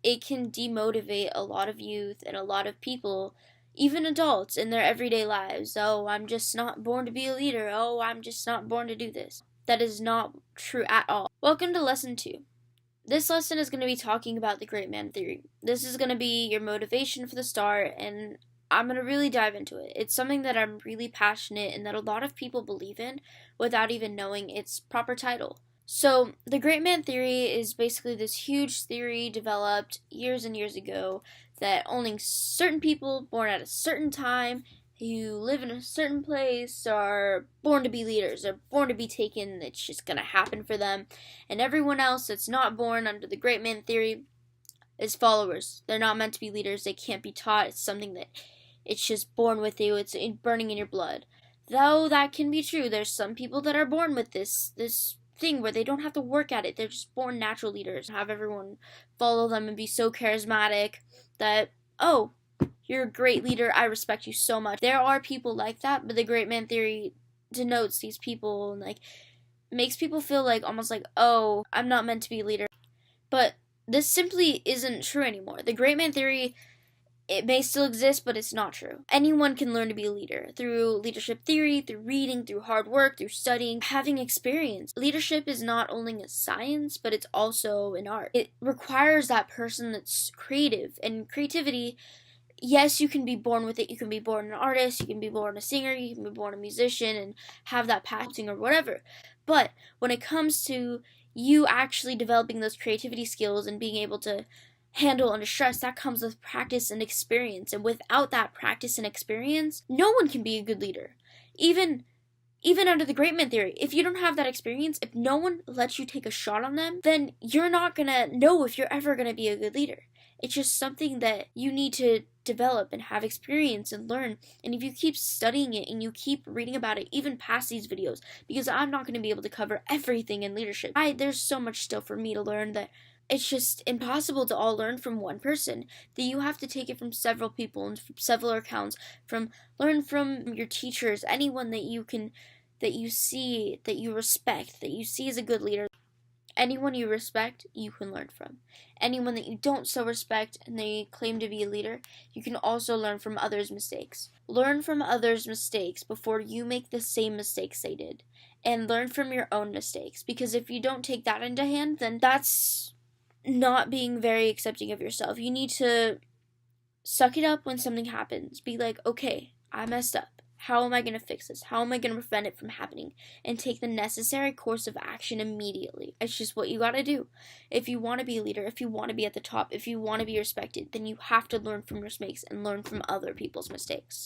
it can demotivate a lot of youth and a lot of people, even adults, in their everyday lives. Oh, I'm just not born to be a leader. Oh, I'm just not born to do this. That is not true at all. Welcome to lesson 2. This lesson is going to be talking about the great man theory. This is going to be your motivation for the start, and I'm going to really dive into it. It's something that I'm really passionate and that a lot of people believe in without even knowing its proper title. So, the great man theory is basically this huge theory developed years and years ago that only certain people born at a certain time who live in a certain place are born to be leaders, are born to be taken, it's just gonna happen for them, and everyone else that's not born under the great man theory is followers. They're not meant to be leaders, they can't be taught, it's something that it's just born with you, it's burning in your blood. Though that can be true, there's some people that are born with this thing where they don't have to work at it, they're just born natural leaders, have everyone follow them and be so charismatic that, oh, you're a great leader, I respect you so much. There are people like that, but the great man theory denotes these people and makes people feel almost like, oh, I'm not meant to be a leader. But this simply isn't true anymore. The great man theory, it may still exist, but it's not true. Anyone can learn to be a leader through leadership theory, through reading, through hard work, through studying, having experience. Leadership is not only a science, but it's also an art. It requires that person that's creative, and creativity, yes, you can be born with it. You can be born an artist, you can be born a singer, you can be born a musician and have that passion or whatever. But when it comes to you actually developing those creativity skills and being able to handle under stress, that comes with practice and experience. And without that practice and experience, no one can be a good leader. Even under the great man theory, if you don't have that experience, if no one lets you take a shot on them, then you're not gonna know if you're ever gonna be a good leader. It's just something that you need to develop and have experience and learn. And if you keep studying it and you keep reading about it, even past these videos, because I'm not going to be able to cover everything in leadership. There's so much still for me to learn that it's just impossible to all learn from one person. That you have to take it from several people and from several accounts. Learn from your teachers, anyone that you see, that you respect, that you see as a good leader. Anyone you respect, you can learn from. Anyone that you don't so respect and they claim to be a leader, you can also learn from others' mistakes. Learn from others' mistakes before you make the same mistakes they did. And learn from your own mistakes. Because if you don't take that into hand, then that's not being very accepting of yourself. You need to suck it up when something happens. Be like, okay, I messed up. How am I going to fix this? How am I going to prevent it from happening? And take the necessary course of action immediately. It's just what you got to do. If you want to be a leader, if you want to be at the top, if you want to be respected, then you have to learn from your mistakes and learn from other people's mistakes.